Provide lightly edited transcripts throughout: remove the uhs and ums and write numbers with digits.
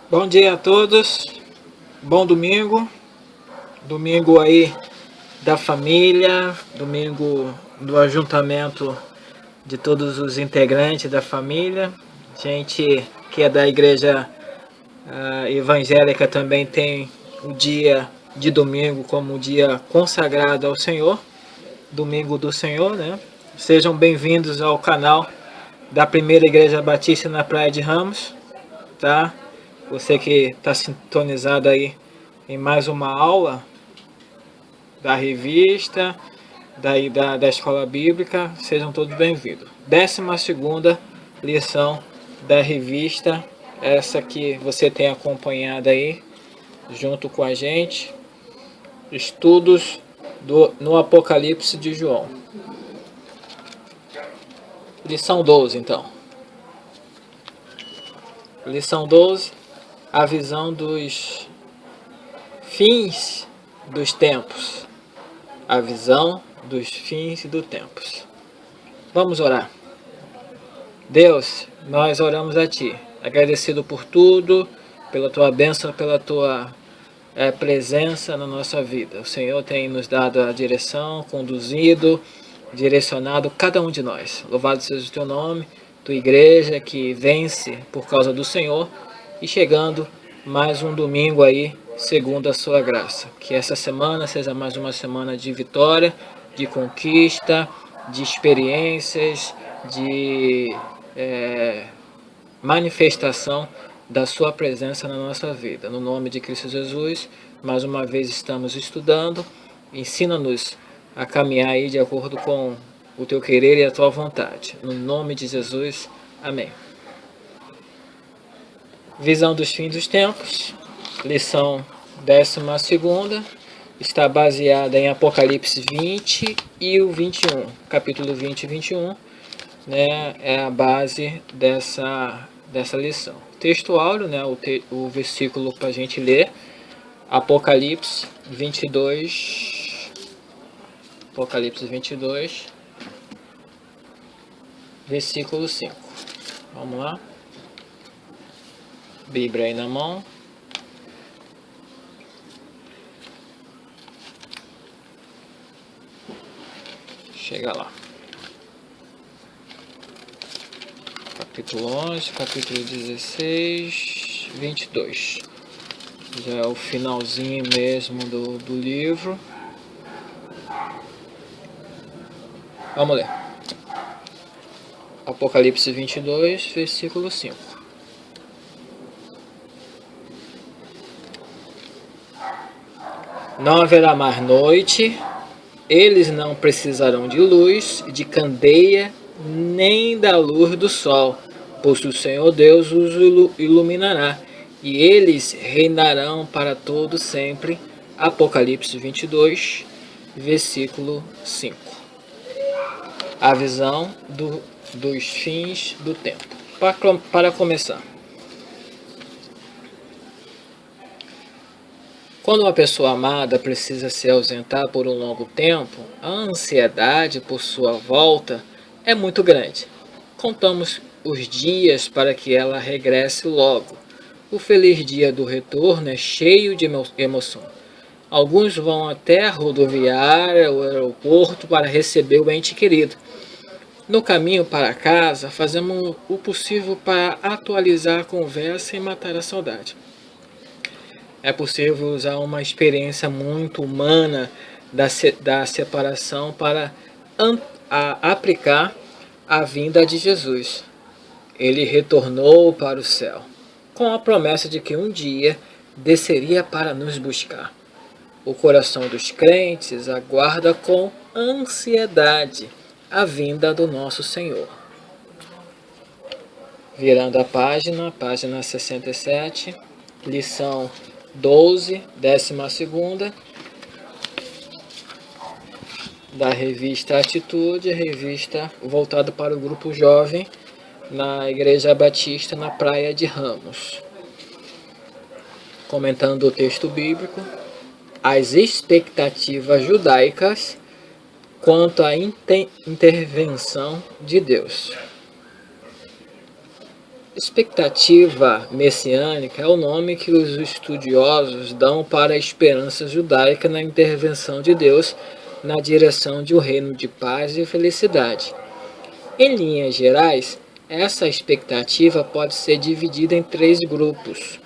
Bom dia a todos, bom domingo, domingo aí da família, domingo do ajuntamento de todos os integrantes da família. Gente que é da igreja evangélica também tem o dia de domingo como um dia consagrado ao Senhor, domingo do Senhor, né? Sejam bem-vindos ao canal da Primeira Igreja Batista na Praia de Ramos, tá? Você que está sintonizado aí em mais uma aula da revista, da Escola Bíblica, sejam todos bem-vindos. 12ª lição da revista, essa que você tem acompanhado aí, junto com a gente, estudos no Apocalipse de João. Lição 12, então. Lição 12, a visão dos fins dos tempos. A visão dos fins dos tempos. Vamos orar. Deus, nós oramos a Ti, agradecido por tudo, pela Tua bênção, pela Tua presença na nossa vida. O Senhor tem nos dado a direção, conduzido, direcionado cada um de nós. Louvado seja o Teu nome, Tua igreja que vence por causa do Senhor e chegando mais um domingo aí, segundo a Sua graça. Que essa semana seja mais uma semana de vitória, de conquista, de experiências, de manifestação da Sua presença na nossa vida. No nome de Cristo Jesus, mais uma vez estamos estudando. Ensina-nos a caminhar aí de acordo com o Teu querer e a Tua vontade. No nome de Jesus, amém. Visão dos fins dos tempos, lição 12ª, está baseada em Apocalipse 20 e o 21, capítulo 20 e 21, né, é a base dessa lição. Texto áureo, né, o versículo para a gente ler, Apocalipse 22, versículo 5. Vamos lá. Bíblia aí na mão. Chega lá. Capítulo 11, capítulo 16, 22. Já é o finalzinho mesmo do livro. Vamos ler. Apocalipse 22, versículo 5. Não haverá mais noite, eles não precisarão de luz, de candeia, nem da luz do sol, pois o Senhor Deus os iluminará, e eles reinarão para todo sempre. Apocalipse 22, versículo 5. A visão dos fins do tempo. Para começar, quando uma pessoa amada precisa se ausentar por um longo tempo, a ansiedade por sua volta é muito grande. Contamos os dias para que ela regresse logo. O feliz dia do retorno é cheio de emoção. Alguns vão até a rodoviária ou aeroporto para receber o ente querido. No caminho para casa, fazemos o possível para atualizar a conversa e matar a saudade. É possível usar uma experiência muito humana da separação para aplicar a vinda de Jesus. Ele retornou para o céu, com a promessa de que um dia desceria para nos buscar. O coração dos crentes aguarda com ansiedade a vinda do nosso Senhor. Virando a página 67, lição 12, 12ª, da revista Atitude, revista voltada para o grupo jovem na Igreja Batista na Praia de Ramos. Comentando o texto bíblico, as expectativas judaicas quanto à intervenção de Deus. Expectativa messiânica é o nome que os estudiosos dão para a esperança judaica na intervenção de Deus na direção de um reino de paz e felicidade. Em linhas gerais, essa expectativa pode ser dividida em três grupos.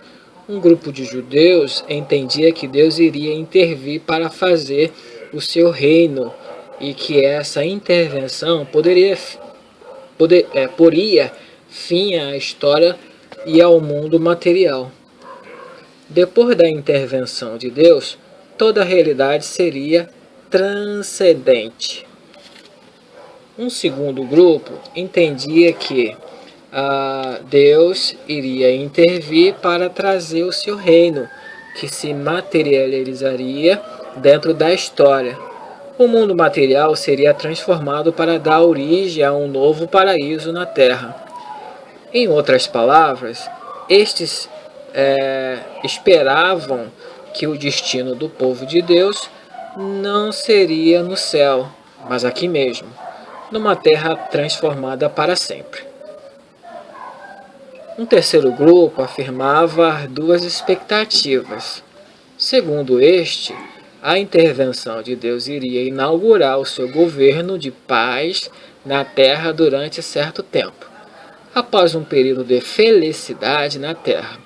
Um grupo de judeus entendia que Deus iria intervir para fazer o seu reino e que essa intervenção poria fim à história e ao mundo material. Depois da intervenção de Deus, toda a realidade seria transcendente. Um segundo grupo entendia que Deus iria intervir para trazer o seu reino, que se materializaria dentro da história. O mundo material seria transformado para dar origem a um novo paraíso na Terra. Em outras palavras, estes esperavam que o destino do povo de Deus não seria no céu, mas aqui mesmo, numa terra transformada para sempre. Um terceiro grupo afirmava duas expectativas. Segundo este, a intervenção de Deus iria inaugurar o seu governo de paz na terra durante certo tempo. Após um período de felicidade na terra,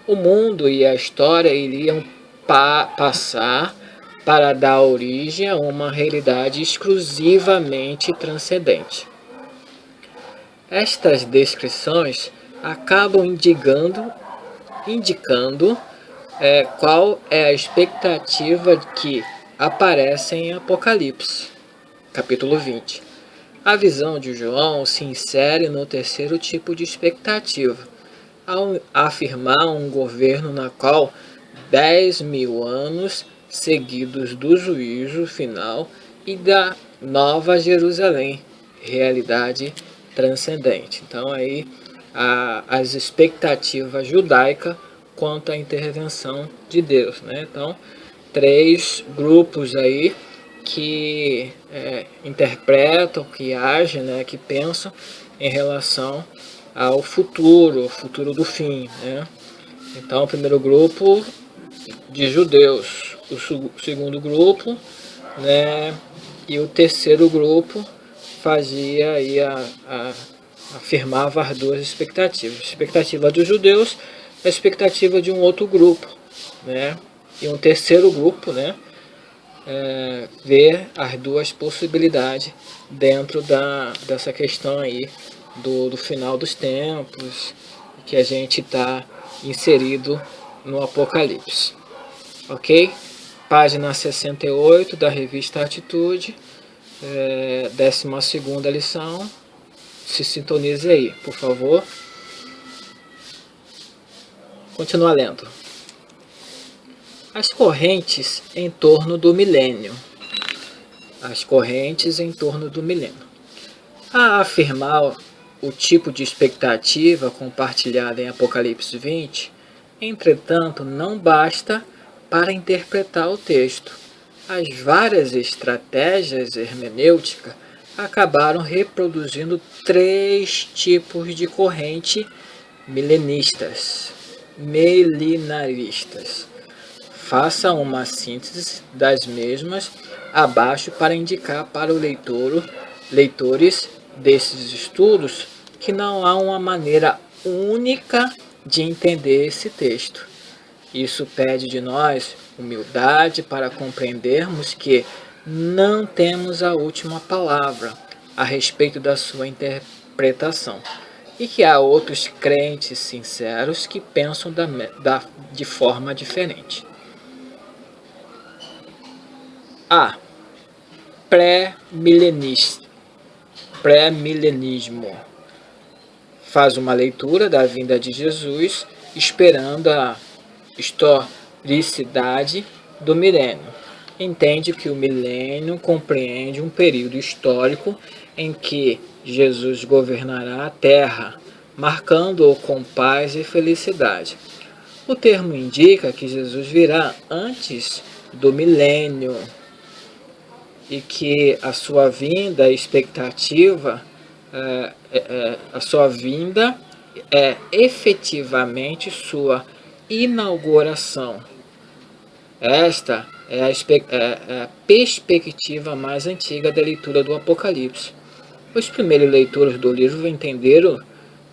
o mundo e a história iriam passar para dar origem a uma realidade exclusivamente transcendente. Estas descrições acabam indicando qual é a expectativa que aparece em Apocalipse, capítulo 20. A visão de João se insere no terceiro tipo de expectativa, ao afirmar um governo na qual 10.000 anos seguidos do juízo final e da Nova Jerusalém, realidade transcendente. Então aí as expectativas judaicas quanto à intervenção de Deus, né? Então, três grupos aí que interpretam, que agem, né, que pensam em relação ao futuro, o futuro do fim, né? Então, o primeiro grupo de judeus, o segundo grupo, né, e o terceiro grupo fazia aí afirmava as duas expectativas. A expectativa dos judeus, a expectativa de um outro grupo, né? E um terceiro grupo, né? Ver as duas possibilidades dentro dessa questão aí do final dos tempos, que a gente está inserido no Apocalipse. Ok? Página 68 da revista Atitude, 12ª lição. Se sintonize aí, por favor. Continua lendo. As correntes em torno do milênio. As correntes em torno do milênio. A afirmar o tipo de expectativa compartilhada em Apocalipse 20, entretanto, não basta para interpretar o texto. As várias estratégias hermenêuticas acabaram reproduzindo três tipos de corrente milenaristas. Faça uma síntese das mesmas abaixo para indicar para o leitores desses estudos que não há uma maneira única de entender esse texto. Isso pede de nós humildade para compreendermos que não temos a última palavra a respeito da sua interpretação e que há outros crentes sinceros que pensam de forma diferente. A. Pré-milenismo. Faz uma leitura da vinda de Jesus esperando a historicidade do milênio. Entende que o milênio compreende um período histórico em que Jesus governará a terra, marcando-o com paz e felicidade. O termo indica que Jesus virá antes do milênio e que a sua vinda, a expectativa, a sua vinda é efetivamente sua inauguração. Esta é a perspectiva mais antiga da leitura do Apocalipse. Os primeiros leitores do livro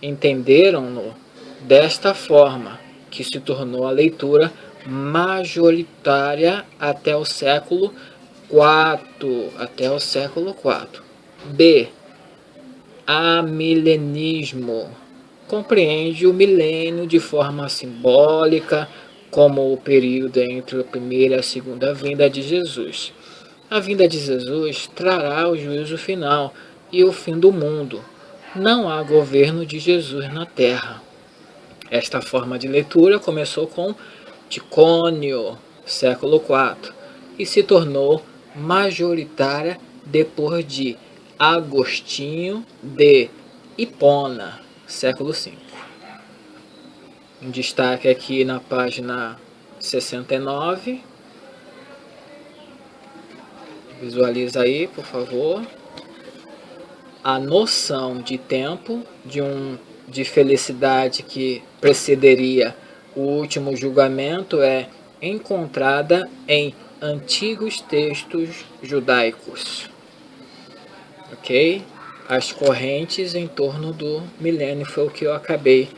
entenderam-no desta forma, que se tornou a leitura majoritária até o século IV. B. Amilenismo. Compreende o milênio de forma simbólica como o período entre a primeira e a segunda vinda de Jesus. A vinda de Jesus trará o juízo final e o fim do mundo. Não há governo de Jesus na terra. Esta forma de leitura começou com Ticônio, século IV, e se tornou majoritária depois de Agostinho de Hipona, século V. Um destaque aqui na página 69. Visualiza aí, por favor. A noção de tempo de felicidade que precederia o último julgamento é encontrada em antigos textos judaicos. Ok? As correntes em torno do milênio foi o que eu acabei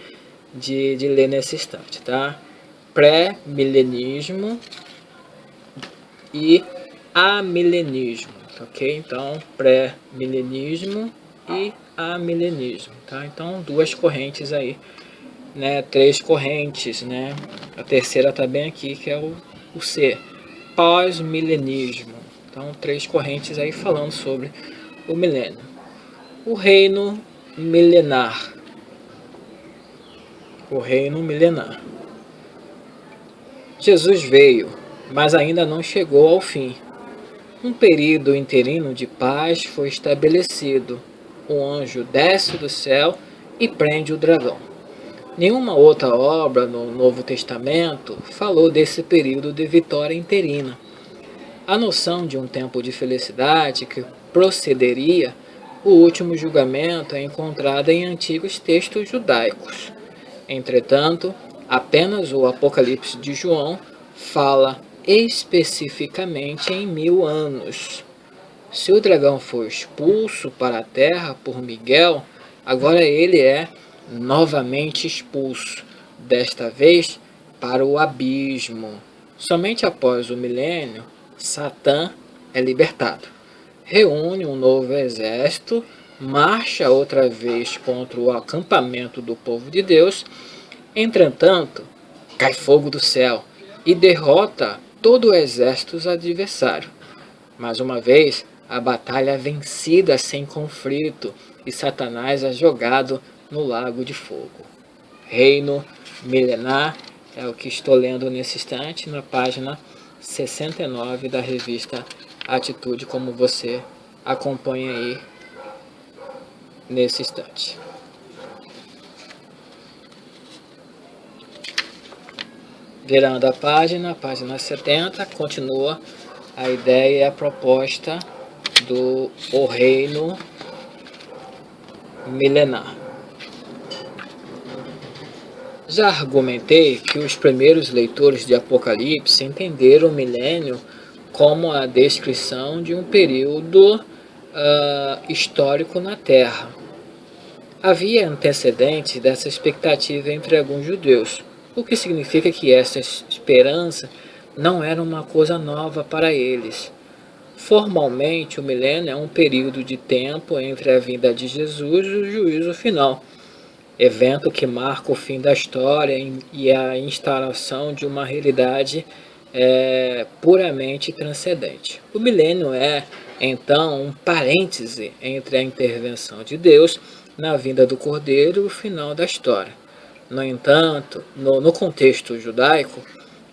de ler nesse instante, tá? Pré-milenismo e amilenismo, ok? Então, pré-milenismo e amilenismo, tá? Então, duas correntes aí, né? Três correntes, né? A terceira tá bem aqui, que é o C, pós-milenismo. Então, três correntes aí falando sobre o milênio. O reino milenar. O reino milenar. Jesus veio, mas ainda não chegou ao fim. Um período interino de paz foi estabelecido. Um anjo desce do céu e prende o dragão. Nenhuma outra obra no Novo Testamento falou desse período de vitória interina. A noção de um tempo de felicidade que procederia o último julgamento é encontrada em antigos textos judaicos. Entretanto, apenas o Apocalipse de João fala especificamente em 1000 anos. Se o dragão foi expulso para a terra por Miguel, agora ele é novamente expulso, desta vez para o abismo. Somente após o milênio, Satã é libertado. Reúne um novo exército, marcha outra vez contra o acampamento do povo de Deus. Entretanto, cai fogo do céu e derrota todo o exército adversário. Mais uma vez, a batalha é vencida sem conflito e Satanás é jogado no lago de fogo. Reino milenar é o que estou lendo nesse instante na página 69 da revista Atitude, como você acompanha aí nesse instante. Virando a página 70, continua a ideia e a proposta do o reino milenar. Já argumentei que os primeiros leitores de Apocalipse entenderam o milênio como a descrição de um período histórico na Terra. Havia antecedentes dessa expectativa entre alguns judeus, o que significa que essa esperança não era uma coisa nova para eles. Formalmente, o milênio é um período de tempo entre a vinda de Jesus e o juízo final, evento que marca o fim da história e a instalação de uma realidade puramente transcendente. O milênio é, então, um parêntese entre a intervenção de Deus na vinda do Cordeiro e o final da história. No entanto, no contexto judaico,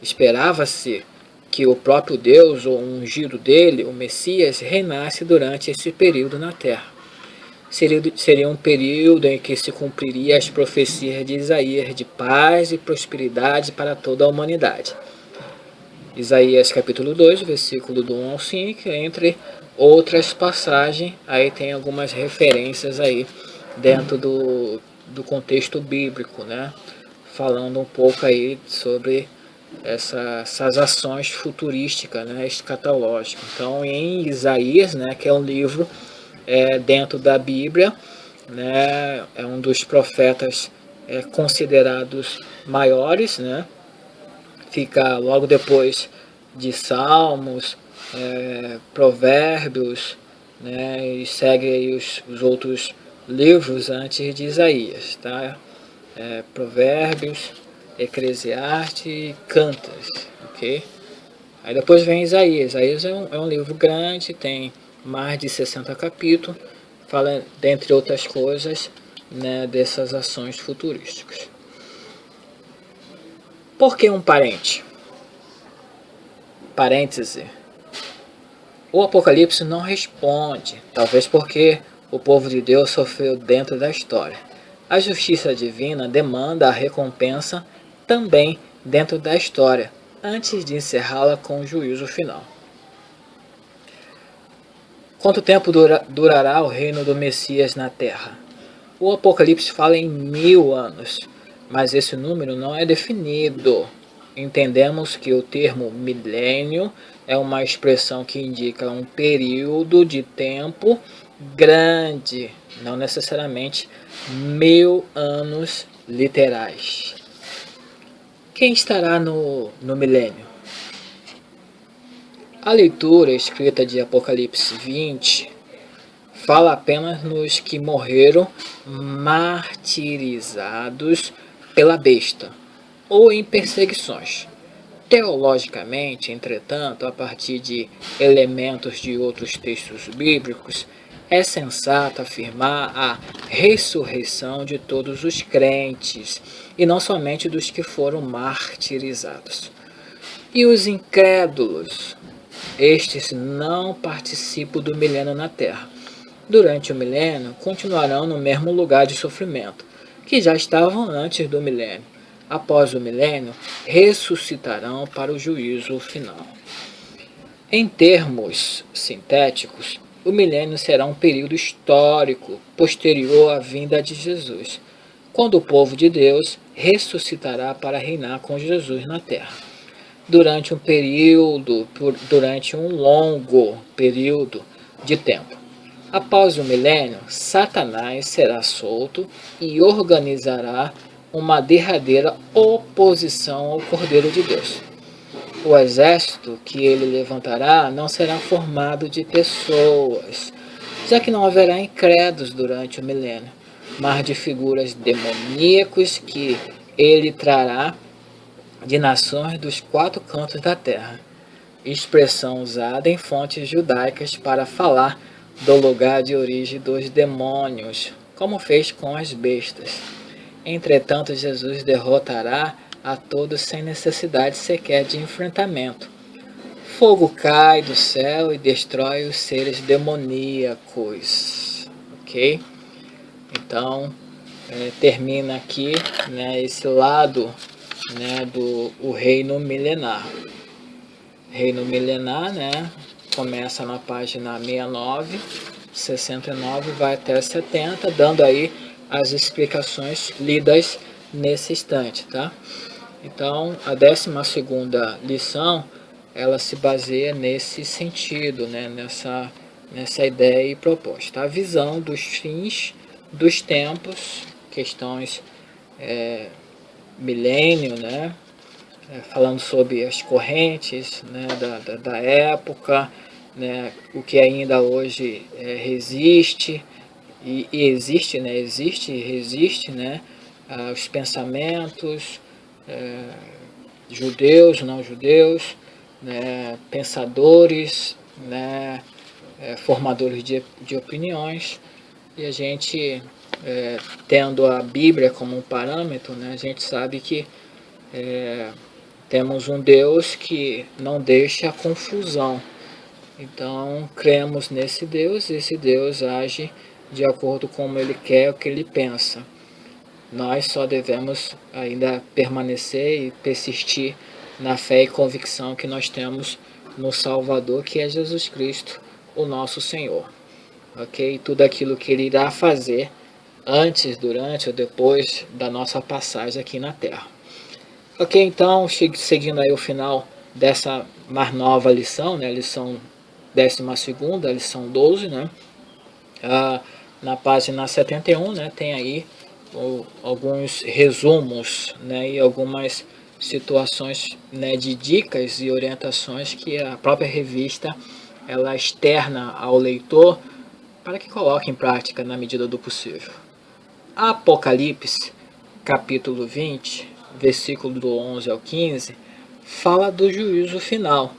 esperava-se que o próprio Deus, ou o ungido dele, o Messias, reinasse durante esse período na Terra. Seria um período em que se cumpriria as profecias de Isaías de paz e prosperidade para toda a humanidade. Isaías capítulo 2, versículo do 1 ao 5, entre outras passagens, aí tem algumas referências aí dentro do contexto bíblico, né? Falando um pouco aí sobre essas ações futurísticas, né, escatológicas. Então, em Isaías, né, que é um livro dentro da Bíblia, né, é um dos profetas considerados maiores, né, fica logo depois de Salmos, Provérbios, né, e segue aí os outros livros antes de Isaías, tá? Provérbios, Eclesiastes e Cantas, ok? Aí depois vem Isaías. Isaías é um livro grande, tem mais de 60 capítulos, fala, dentre outras coisas, né, dessas ações futurísticas. Por que um parente? Parêntese. O Apocalipse não responde, talvez porque o povo de Deus sofreu dentro da história. A justiça divina demanda a recompensa também dentro da história, antes de encerrá-la com o juízo final. Quanto tempo durará o reino do Messias na Terra? O Apocalipse fala em 1000 anos, mas esse número não é definido. Entendemos que o termo milênio é uma expressão que indica um período de tempo grande, não necessariamente 1000 anos literais. Quem estará no milênio? A leitura escrita de Apocalipse 20 fala apenas nos que morreram martirizados pela besta ou em perseguições. Teologicamente, entretanto, a partir de elementos de outros textos bíblicos, é sensato afirmar a ressurreição de todos os crentes, e não somente dos que foram martirizados. E os incrédulos, estes não participam do milênio na Terra. Durante o milênio, continuarão no mesmo lugar de sofrimento, que já estavam antes do milênio. Após o milênio, ressuscitarão para o juízo final. Em termos sintéticos, o milênio será um período histórico posterior à vinda de Jesus, quando o povo de Deus ressuscitará para reinar com Jesus na terra. Durante um longo período de tempo. Após o milênio, Satanás será solto e organizará uma derradeira oposição ao Cordeiro de Deus. O exército que ele levantará não será formado de pessoas, já que não haverá incrédulos durante o milênio, mas de figuras demoníacas que ele trará de nações dos 4 cantos da terra, expressão usada em fontes judaicas para falar do lugar de origem dos demônios, como fez com as bestas. Entretanto, Jesus derrotará a todos sem necessidade sequer de enfrentamento. Fogo cai do céu e destrói os seres demoníacos. Ok? Então, termina aqui, né, esse lado, né, do reino milenar. Reino milenar, né, começa na página 69, 69, vai até 70, dando aí as explicações lidas nesse instante, tá? Então, a 12ª lição, ela se baseia nesse sentido, né, nessa ideia e proposta. A visão dos fins dos tempos, questões milênio, né, falando sobre as correntes, né, da época, né, o que ainda hoje resiste e existe, né, existe e resiste, né, os pensamentos judeus, não judeus, né, pensadores, né, formadores de opiniões, e a gente, tendo a Bíblia como um parâmetro, né, a gente sabe que temos um Deus que não deixa confusão. Então, cremos nesse Deus, e esse Deus age de acordo com como Ele quer, o que Ele pensa. Nós só devemos ainda permanecer e persistir na fé e convicção que nós temos no Salvador, que é Jesus Cristo, o nosso Senhor. Ok? Tudo aquilo que Ele irá fazer antes, durante ou depois da nossa passagem aqui na Terra. Ok, então, seguindo aí o final dessa mais nova lição, né, lição 12ª, lição 12, né, na página 71, né, tem aí alguns resumos, né, e algumas situações, né, de dicas e orientações que a própria revista ela externa ao leitor para que coloque em prática na medida do possível. Apocalipse, capítulo 20, versículo do 11 ao 15, fala do juízo final.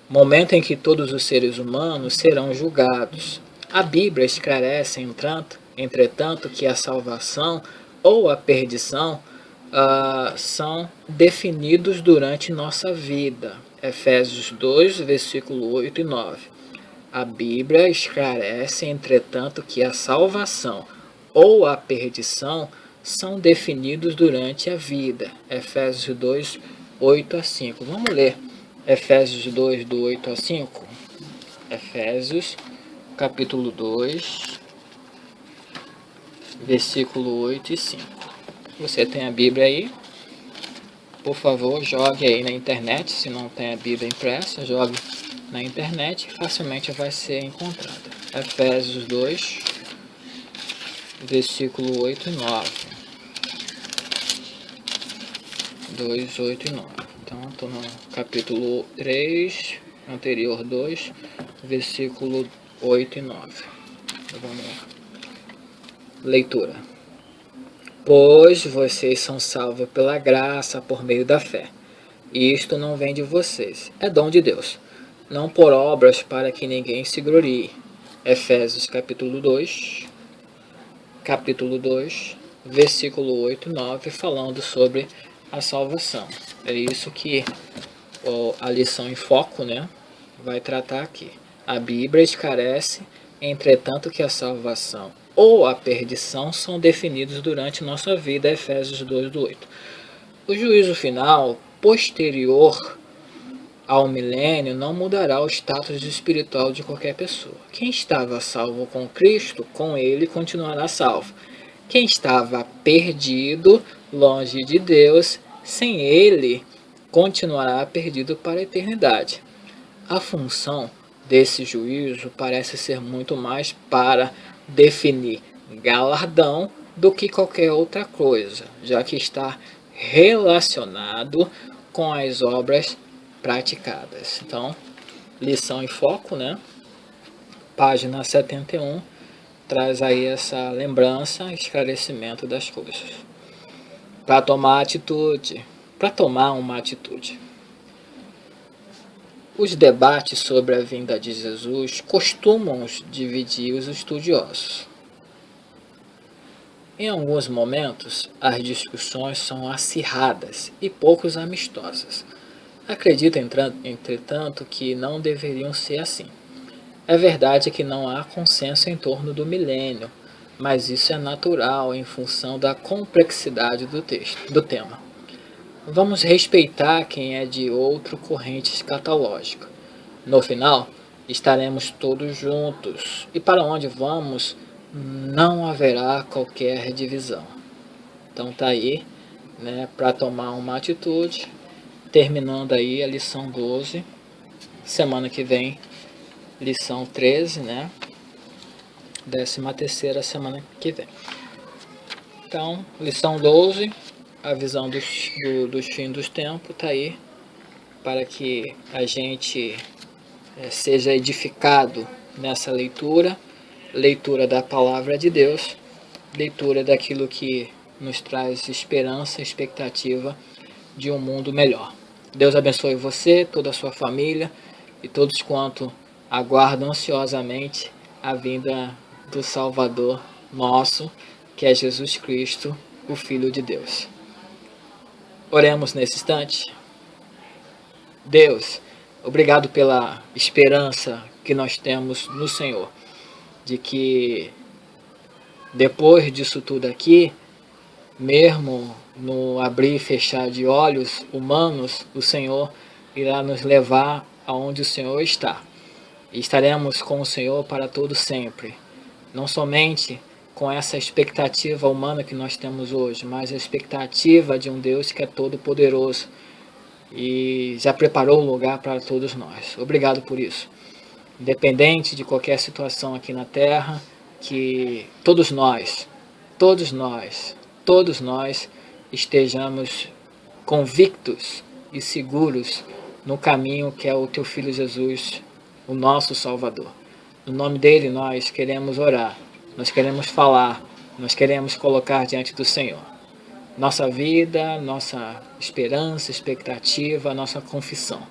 Momento em que todos os seres humanos serão julgados. A Bíblia esclarece, entretanto, que a salvação ou a perdição são definidos durante nossa vida. Efésios 2, versículo 8 e 9. A Bíblia esclarece, entretanto, que a salvação ou a perdição são definidos durante a vida. Efésios 2, 8 a 5. Vamos ler Efésios 2, do 8 a 5. Efésios, capítulo 2, versículo 8 e 5. Você tem a Bíblia aí? Por favor, jogue aí na internet. Se não tem a Bíblia impressa, jogue na internet, facilmente vai ser encontrada. Efésios 2, versículo 8 e 9. 2, 8 e 9. Então, estou no capítulo 3, anterior 2, versículo 8 e 9. Então, vamos lá. Leitura. Pois vocês são salvos pela graça por meio da fé. E isto não vem de vocês, é dom de Deus. Não por obras para que ninguém se glorie. Efésios capítulo 2, versículo 8 e 9, falando sobre a salvação. É isso que a lição em foco, né, vai tratar aqui. A Bíblia esclarece, entretanto, que a salvação ou a perdição são definidos durante nossa vida. Efésios 2, do 8. O juízo final, posterior ao milênio, não mudará o status espiritual de qualquer pessoa. Quem estava salvo com Cristo, com ele continuará salvo. Quem estava perdido, longe de Deus, sem ele, continuará perdido para a eternidade. A função desse juízo parece ser muito mais para definir galardão do que qualquer outra coisa, já que está relacionado com as obras praticadas. Então, lição em foco, né? Página 71, traz aí essa lembrança, esclarecimento das coisas. Para tomar atitude, para tomar uma atitude. Os debates sobre a vinda de Jesus costumam dividir os estudiosos. Em alguns momentos, as discussões são acirradas e pouco amistosas. Acredito, entretanto, que não deveriam ser assim. É verdade que não há consenso em torno do milênio, mas isso é natural em função da complexidade do tema. Vamos respeitar quem é de outra corrente escatológica. No final, estaremos todos juntos, e para onde vamos, não haverá qualquer divisão. Então tá aí, né, para tomar uma atitude. Terminando aí a lição 12, semana que vem, lição 13, né? 13ª semana que vem. Então, lição 12, a visão dos fins dos tempos, tá aí, para que a gente seja edificado nessa leitura da palavra de Deus, leitura daquilo que nos traz esperança, expectativa de um mundo melhor. Deus abençoe você, toda a sua família e todos quanto aguardam ansiosamente a vinda do Salvador nosso, que é Jesus Cristo, o Filho de Deus. Oremos nesse instante. Deus, obrigado pela esperança que nós temos no Senhor, de que depois disso tudo aqui, mesmo no abrir e fechar de olhos humanos, o Senhor irá nos levar aonde o Senhor está. E estaremos com o Senhor para todo sempre. não somente com essa expectativa humana que nós temos hoje, mas a expectativa de um Deus que é todo poderoso e já preparou o lugar para todos nós. Obrigado por isso. Independente de qualquer situação aqui na Terra, que todos nós, todos nós estejamos convictos e seguros no caminho que é o Teu Filho Jesus, o nosso Salvador. No nome dele nós queremos orar, nós queremos falar, nós queremos colocar diante do Senhor nossa vida, nossa esperança, expectativa, nossa confissão.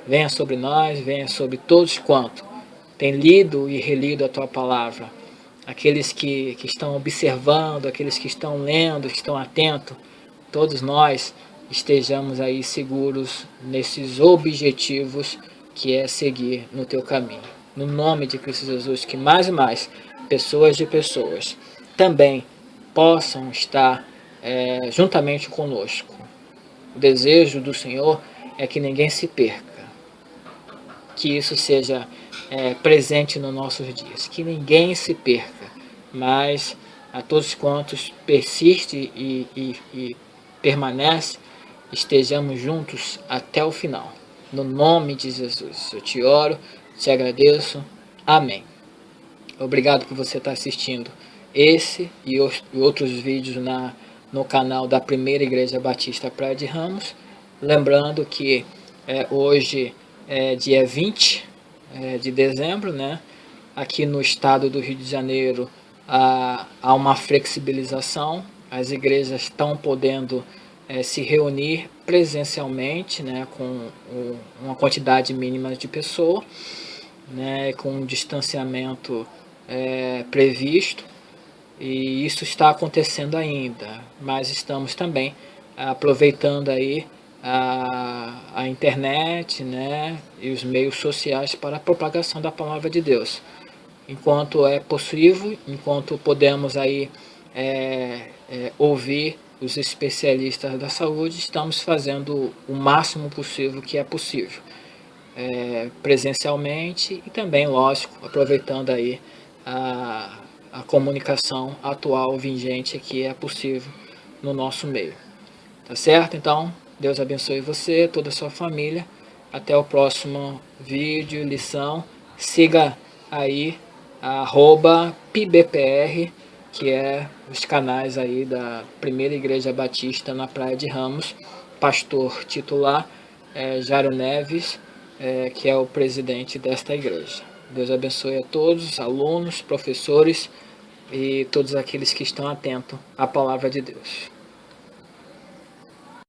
Venha sobre nós, venha sobre todos quanto têm lido e relido a Tua palavra. Aqueles que estão observando, aqueles que estão lendo, que estão atentos, todos nós estejamos aí seguros nesses objetivos que é seguir no Teu caminho. No nome de Cristo Jesus, que mais e mais pessoas de pessoas também possam estar juntamente conosco. O desejo do Senhor é que ninguém se perca, que isso seja presente nos nossos dias, que ninguém se perca, mas a todos quantos persiste e permanece, estejamos juntos até o final. No nome de Jesus, eu te oro, te agradeço. Amém. Obrigado por você estar assistindo esse e outros vídeos no canal da Primeira Igreja Batista Praia de Ramos. Lembrando que hoje é dia 20 de dezembro, né? Aqui no estado do Rio de Janeiro há uma flexibilização. As igrejas estão podendo se reunir presencialmente, né, com uma quantidade mínima de pessoas, né, com um distanciamento previsto, e isso está acontecendo ainda, mas estamos também aproveitando aí a internet, né, e os meios sociais para a propagação da palavra de Deus. Enquanto é possível, enquanto podemos aí ouvir os especialistas da saúde, estamos fazendo o máximo possível que é possível, presencialmente, e também, lógico, aproveitando aí a comunicação atual, vigente, que é possível no nosso meio. Tá certo? Então, Deus abençoe você, toda a sua família. Até o próximo vídeo, lição. Siga aí @PIBPR, que é os canais aí da Primeira Igreja Batista na Praia de Ramos. Pastor titular Jairo Neves, que é o presidente desta igreja. Deus abençoe a todos, alunos, professores e todos aqueles que estão atentos à palavra de Deus.